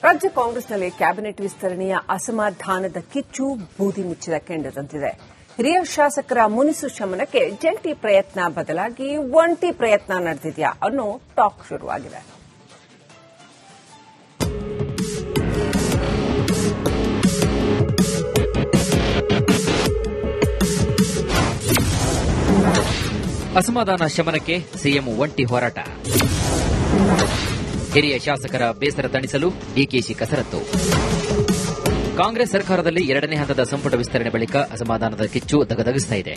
ರಾಜ್ಯ ಕಾಂಗ್ರೆಸ್ನಲ್ಲಿ ಕ್ಯಾಬಿನೆಟ್ ವಿಸ್ತರಣೆಯ ಅಸಮಾಧಾನದ ಕಿಚ್ಚು ಬೂದಿ ಮುಚ್ಚಿದ ಕೆಂಡದಂತಿದೆ. ಹಿರಿಯ ಶಾಸಕರ ಮುನಿಸು ಶಮನಕ್ಕೆ ಜಂಟಿ ಪ್ರಯತ್ನ ಬದಲಾಗಿ ಒಂಟಿ ಪ್ರಯತ್ನ ನಡೆದಿದೆಯಾ ಅನ್ನೋ ಟಾಕ್ ಶುರುವಾಗಿದೆ. ಅಸಮಾಧಾನ ಶಮನಕ್ಕೆ ಸಿಎಂ ಒಂಟಿ ಹೋರಾಟ. ಹಿರಿಯ ಶಾಸಕರ ಬೇಸರ ತಣಿಸಲು ಡಿಕೆಶಿ ಕಸರತ್ತು. ಕಾಂಗ್ರೆಸ್ ಸರ್ಕಾರದಲ್ಲಿ ಎರಡನೇ ಹಂತದ ಸಂಪುಟ ವಿಸ್ತರಣೆ ಬಳಿಕ ಅಸಮಾಧಾನದ ಕಿಚ್ಚು ದಗದಗಿಸ್ತಾ ಇದೆ.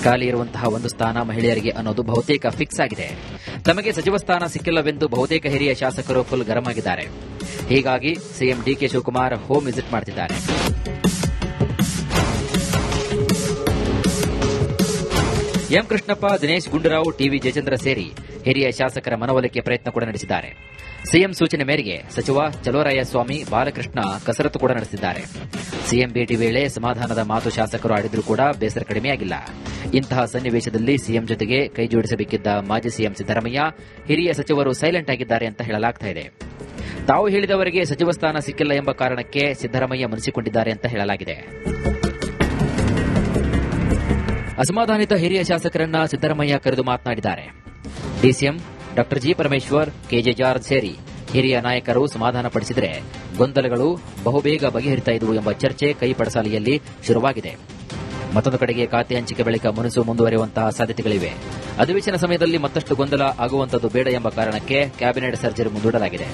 ಖಾಲಿ ಇರುವಂತಹ ಒಂದು ಸ್ಥಾನ ಮಹಿಳೆಯರಿಗೆ ಅನ್ನೋದು ಬಹುತೇಕ ಫಿಕ್ಸ್ ಆಗಿದೆ. ತಮಗೆ ಸಚಿವ ಸ್ಥಾನ ಸಿಕ್ಕಿಲ್ಲವೆಂದು ಬಹುತೇಕ ಹಿರಿಯ ಶಾಸಕರು ಫುಲ್ ಗರಂ ಆಗಿದ್ದಾರೆ. ಹೀಗಾಗಿ CM DK Shivakumar home visit ಮಾಡುತ್ತಿದ್ದಾರೆ. ಎಂ ಕೃಷ್ಣಪ್ಪ, ದಿನೇಶ್ ಗುಂಡೂರಾವ್, ಟಿವಿ ಜಯಚಂದ್ರ ಸೇರಿ ಹಿರಿಯ ಶಾಸಕರ ಮನವೊಲಿಕೆ ಪ್ರಯತ್ನ ಕೂಡ ನಡೆಸಿದ್ದಾರೆ. ಸಿಎಂ ಸೂಚನೆ ಮೇರೆಗೆ ಸಚಿವ ಚಲುವರಾಯಸ್ವಾಮಿ, ಬಾಲಕೃಷ್ಣ ಕಸರತ್ತು ಕೂಡ ನಡೆಸಿದ್ದಾರೆ. ಸಿಎಂ ಭೇಟಿ ವೇಳೆ ಸಮಾಧಾನದ ಮಾತು ಶಾಸಕರು ಆಡಿದ್ರೂ ಕೂಡ ಬೇಸರ ಕಡಿಮೆಯಾಗಿಲ್ಲ. ಇಂತಹ ಸನ್ನಿವೇಶದಲ್ಲಿ ಸಿಎಂ ಜೊತೆಗೆ ಕೈ ಜೋಡಿಸಬೇಕಿದ್ದ ಮಾಜಿ ಸಿಎಂ ಸಿದ್ದರಾಮಯ್ಯ, ಹಿರಿಯ ಸಚಿವರು ಸೈಲೆಂಟ್ ಆಗಿದ್ದಾರೆ ಅಂತ ಹೇಳಲಾಗುತ್ತಿದೆ. ತಾವು ಹೇಳಿದವರಿಗೆ ಸಚಿವ ಸ್ಥಾನ ಸಿಕ್ಕಿಲ್ಲ ಎಂಬ ಕಾರಣಕ್ಕೆ ಸಿದ್ದರಾಮಯ್ಯ ಮುನಿಸಿಕೊಂಡಿದ್ದಾರೆ ಅಂತ ಹೇಳಲಾಗಿದೆ. ಅಸಮಾಧಾನಿತ ಹಿರಿಯ ಶಾಸಕರನ್ನ ಸಿದ್ದರಾಮಯ್ಯ ಕರೆದು ಮಾತನಾಡಿದ್ದಾರೆ. ಡಿಸಿಎಂ ಡಾ ಜಿ ಪರಮೇಶ್ವರ್, ಕೆಜೆ ಜಾರ್ಜ್ ಸೇರಿ ಹಿರಿಯ ನಾಯಕರು ಸಮಾಧಾನಪಡಿಸಿದರೆ ಗೊಂದಲಗಳು ಬಹುಬೇಗ ಬಗೆಹರಿತಾ ಇದ್ವು ಎಂಬ ಚರ್ಚೆ ಕೈ ಪಡಸಾಲೆಯಲ್ಲಿ ಶುರುವಾಗಿದೆ. ಮತ್ತೊಂದು ಕಡೆಗೆ ಖಾತೆ ಹಂಚಿಕೆ ಬಳಿಕ ಮುನಿಸು ಮುಂದುವರಿಯುವಂತಹ ಸಾಧ್ಯತೆಗಳಿವೆ. ಅಧಿವೇಶನ ಸಮಯದಲ್ಲಿ ಮತ್ತಷ್ಟು ಗೊಂದಲ ಆಗುವಂತದ್ದು ಬೇಡ ಎಂಬ ಕಾರಣಕ್ಕೆ ಕ್ಯಾಬಿನೆಟ್ ಸರ್ಜರಿ ಮುಂದೂಡಲಾಗಿದೆ.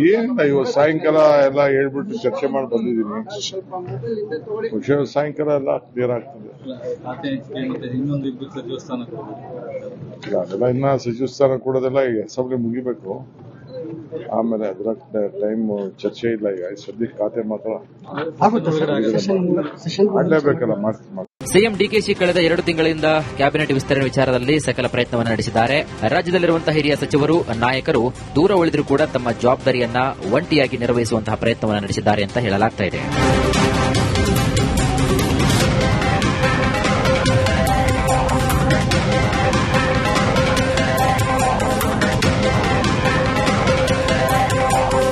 ಏನಿಲ್ಲ, ಇವತ್ತು ಸಾಯಂಕಾಲ ಎಲ್ಲ ಹೇಳ್ಬಿಟ್ಟು ಚರ್ಚೆ ಮಾಡಿ ಬಂದಿದ್ದೀನಿ. ಸಾಯಂಕಾಲ ಎಲ್ಲ ಕ್ಲಿಯರ್ ಆಗ್ತದೆ. ಅದೆಲ್ಲ ಇನ್ನ ಸಚಿವ ಸ್ಥಾನ ಕೊಡೋದೆಲ್ಲ ಈಗ ಅಸೆಂಬ್ಲಿ ಮುಗಿಬೇಕು. ಆಮೇಲೆ ಅದರ ಟೈಮ್ ಚರ್ಚೆ ಇಲ್ಲ. ಈಗ ಸದ್ಯಕ್ಕೆ ಖಾತೆ ಮಾತ್ರ ಮಾಡಲೇಬೇಕಲ್ಲ, ಮಾಡ್ತೀನಿ. ಸಿಎಂ ಡಿಕೆಶಿ ಕಳೆದ 2 ತಿಂಗಳಿಂದ ಕ್ಯಾಬಿನೆಟ್ ವಿಸ್ತರಣೆ ವಿಚಾರದಲ್ಲಿ ಸಕಲ ಪ್ರಯತ್ನವನ್ನು ನಡೆಸಿದ್ದಾರೆ. ರಾಜ್ಯದಲ್ಲಿರುವಂತಹ ಹಿರಿಯ ಸಚಿವರು, ನಾಯಕರು ದೂರ ಉಳಿದರೂ ಕೂಡ ತಮ್ಮ ಜವಾಬ್ದಾರಿಯನ್ನ ಒಂಟಿಯಾಗಿ ನಿರ್ವಹಿಸುವಂತಹ ಪ್ರಯತ್ನವನ್ನು ನಡೆಸಿದ್ದಾರೆ ಅಂತ ಹೇಳಲಾಗುತ್ತಿದೆ.